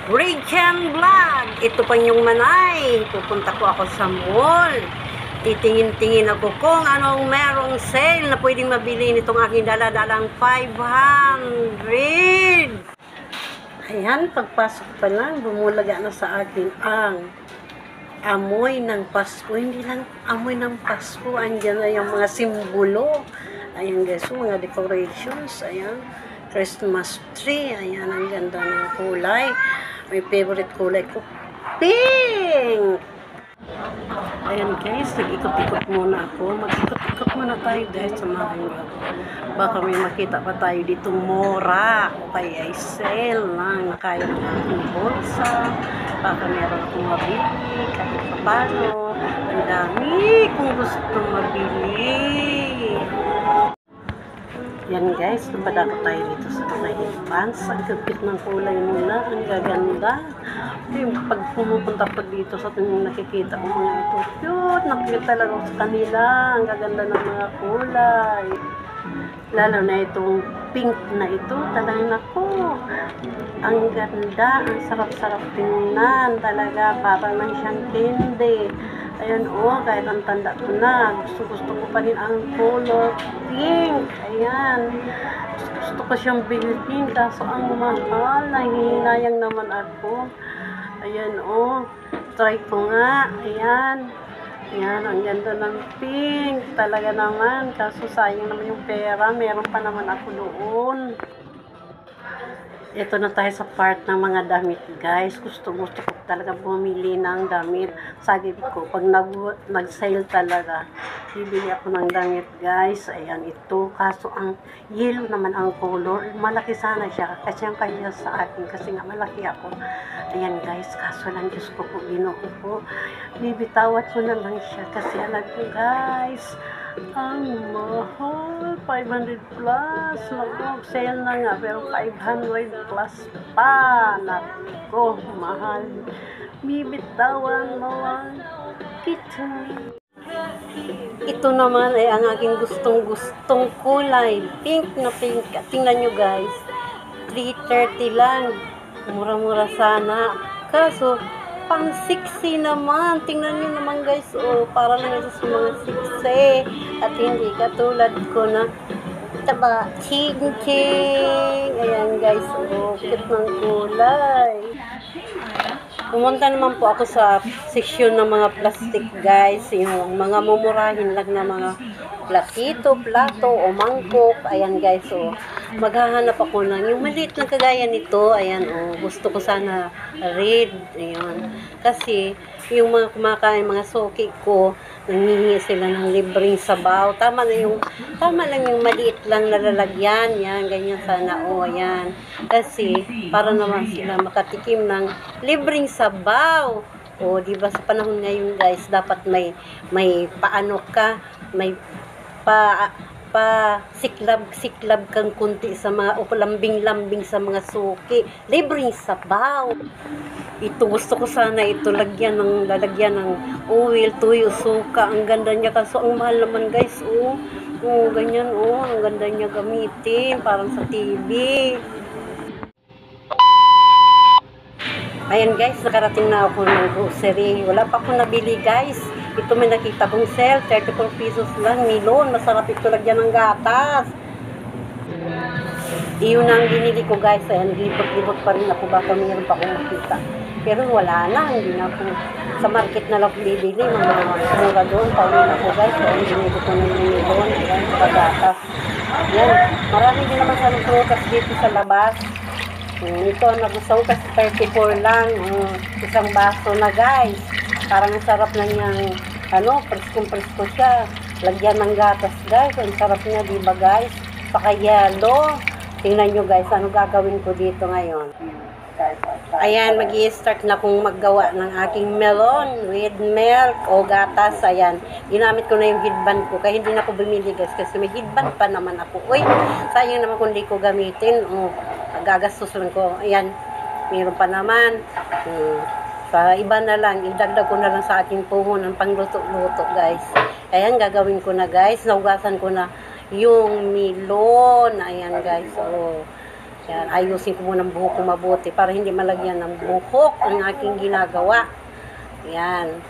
Rachel Vlog. Ito pa yung manay. Pupunta ko ako sa mall. Titingin-tingin ako kung anong merong sale na pwedeng mabili nitong aking daladalang 500. Ayan, pagpasok pa lang, bumulaga na sa akin ang amoy ng Pasko. Hindi lang amoy ng Pasko, andyan na yung mga simbolo. Ayan guys, mga decorations. Ayan, Christmas tree. Ayan, ang ganda ng kulay. My favorite kulay ko, pink! Ayan guys, nag-ikot-ikot muna ako. Mag-ikot-ikot muna tayo guys, samahan nyo. Baka may makita pa tayo dito mura o kaya ay sale lang na kaya ng aking bulsa. Baka meron akong mabili kahit pa paano. Ang dami kung gusto mabili. Yan guys, napadako tayo dito sa mga pants. Ang kapit ng kulay nila, ang gaganda. Yung pag pumupunta pa dito sa ating nakikita ko mga ito, cute, nakikita talaga sa kanila. Ang gaganda ng mga kulay. Lalo na itong pink na ito, talagang ako. Ang ganda, ang sarap-sarap tingnan talaga, parang lang siyang candy. Ayan kahit ang tanda ko na, gusto ko pa rin ang color pink. Ayan, gusto ko siyang bilhin, kaso ang mahal, nahihinayang naman ako. Ayan try ko nga. Ayan, ang ganda ng pink talaga naman, kaso sayang naman yung pera, meron pa naman ako doon. Ito na tayo sa part ng mga damit guys. Gusto ko talaga bumili ng damit. Sabi ko, pag nag-sale talaga, bibili ako ng damit guys. Ayan, ito. Kaso ang yellow naman ang color. Malaki sana siya. Kasi ang kanya sa akin. Kasi nga malaki ako. Ayan guys, kaso lang Diyos ko po, Ginoo po. Bibitawat ko na lang siya. Kasi alam ko guys, ang mahal, 500 plus. Naku, sale na nga, pero 500 plus pa. Naku, mahal. Bibitawan mo ang kita. Ito naman ay ang aking gustong kulay. Pink na pink. Tingnan nyo guys, 330 lang. Mura-mura sana. Kaso, pang 60 naman. Tingnan nyo naman guys, para lang ito sa mga 60. At hindi katulad ko na taba, ching-ching. Ayan guys, cute ng kulay. Pumunta naman po ako sa section ng mga plastic guys. Yung mga mumurahin lang na mga platito, plato o mangkok. Ayan guys, maghahanap ako ng yung maliit na kagaya nito. Ayan, gusto ko sana red. Ayan, kasi yung mga kumakain, mga suki ko, nangihingi sila ng libreng sabaw. Tama lang yung maliit lang na lalagyan. Yan, ganyan sana. Ayan. Kasi, para naman sila makatikim ng libreng sabaw. Di ba sa panahon ngayon guys, dapat may paano ka, may siklab kang kunti sa mga lambing-lambing sa mga suki. Libreng sabaw. Ito gusto ko sana ito lalagyan ng oil, tuyo, suka. Ang ganda niya kaso ang mahal naman guys. Ganyan ang ganda niya gamitin parang sa TV. Ayan guys, nakarating na ako ng grocery. Wala pa ako nabili guys. Ito may nakita kong sale, 34 pesos lang, milon. Masarap ito lagyan ng gatas. Iyon ang binili ko guys. Ayan, libot-libot pa rin ako. Baka mayroon pa akong makita. Pero wala na, hindi na ako. Sa market na lang bibili. Mga mura doon, pauwi ako guys. Ayan, binili ko ng milon. Ayan, gatas. Ayan, marami din naman sa prutas dito sa labas. Ito, nagusaw kasi 34 lang. Isang baso na guys. Parang ang sarap na niyang, presko siya. Lagyan ng gatas guys. Ang sarap niya, diba guys? Paka-yellow. Tingnan nyo guys, ano gagawin ko dito ngayon. Ayan, mag-i-start na akong maggawa ng aking melon with milk o gatas. Ayan, ginamit ko na yung headband ko. Kaya hindi na ako bumili guys, kasi may headband pa naman ako. Sayang naman kung hindi ko gamitin. Gagastos lang ko. Ayan, mayroon pa naman. Sa iba na lang, idagdag ko na lang sa aking puho ng pangluto-luto guys. Ayan, gagawin ko na guys. Naugasan ko na yung melon. Ayan guys, Yan, ayusin ko muna ang buhok ko mabuti para hindi malagyan ng buhok ang aking ginagawa. Yan.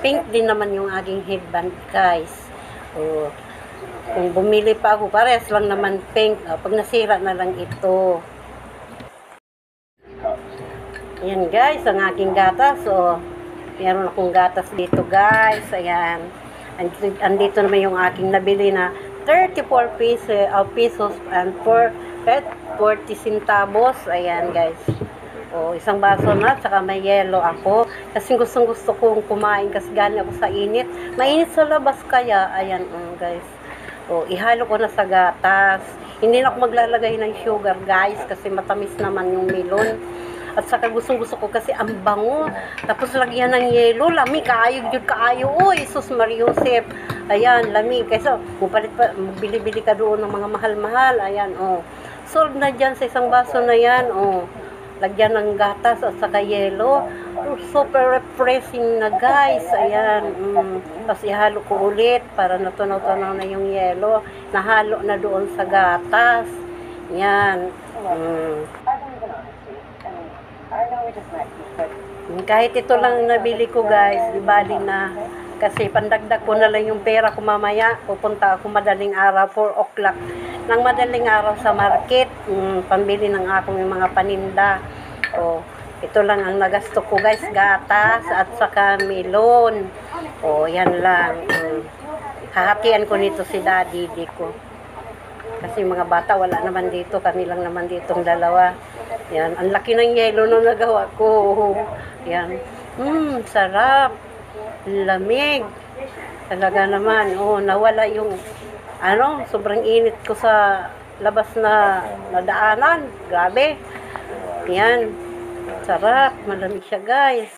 Pink din naman yung aking headband, guys. O, kung bumili pa ako, parehas lang naman pink. O, pag nasira na lang ito. Ayan, guys, ang aking gatas. O, meron akong gatas dito, guys. Ayan. Andito naman yung aking nabili na 34 pesos and 40 centavos. Ayan, guys. O, isang baso na, tsaka may yelo ako. Kasi gusto kong kumain kasi galing ako sa init. Mainit sa labas kaya. Ayan, guys. O, ihalo ko na sa gatas. Hindi na ako maglalagay ng sugar, guys, kasi matamis naman yung melon. At saka gusto ko kasi ang bango. Tapos lagyan ng yelo, lami, kaayog yun, kaayo. Uy, sus Mariusep. Ayan, lami. Kaysa, bili-bili ka doon ng mga mahal-mahal. Ayan, solve na dyan sa isang baso na yan, lagyan ng gatas at saka yelo. Super refreshing na, guys. Ayan. Tapos ihalo ko ulit para natunaw-tunaw na yung yelo. Nahalo na doon sa gatas. Yan. Kahit ito lang nabili ko, guys, di bali na. Kasi pandagdag ko na lang yung pera ko mamaya. Pupunta ako madaling araw, 4 o'clock. Nang madaling araw sa market. Pambili ng akong yung mga paninda. Ito lang ang nagasto ko, guys, gatas at saka melon. Yan lang. Hahatian ko nito si daddy ko. Kasi mga bata wala naman dito, kami lang naman ditong dalawa. Yan, ang laki ng yelo na nagawa ko. Yan. Sarap. Lamig. Talaga naman. Nawala yung sobrang init ko sa labas na nadaanan. Grabe. Yan. Sarap. Malamig siya, guys.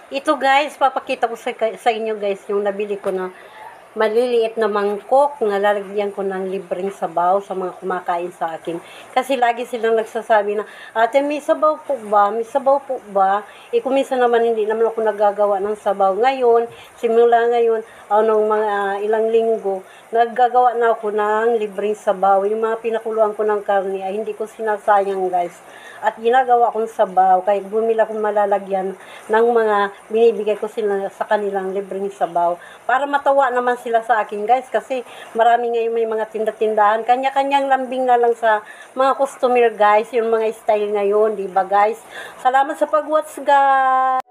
Ito, guys, papakita ko sa inyo, guys, yung nabili ko na maliliit na mangkok na lalagyan ko ng libreng sabaw sa mga kumakain sa akin. Kasi lagi silang nagsasabi na, ate, may sabaw po ba? May sabaw po ba? Kung minsan naman hindi naman ako nagagawa ng sabaw. Ngayon, simula ngayon, nung mga ilang linggo, naggagawa na ako ng libreng sabaw. Yung mga pinakuluan ko ng karne ay hindi ko sinasayang, guys. At ginagawa kong sabaw, kahit bumila kong malalagyan ng mga binibigay ko sila sa kanilang libreng sabaw. Para matawa naman sila sa akin, guys, kasi marami ngayon may mga tinda-tindahan. Kanya-kanyang lambing na lang sa mga customer, guys, yung mga style ngayon, di ba, guys? Salamat sa pag-watch, guys!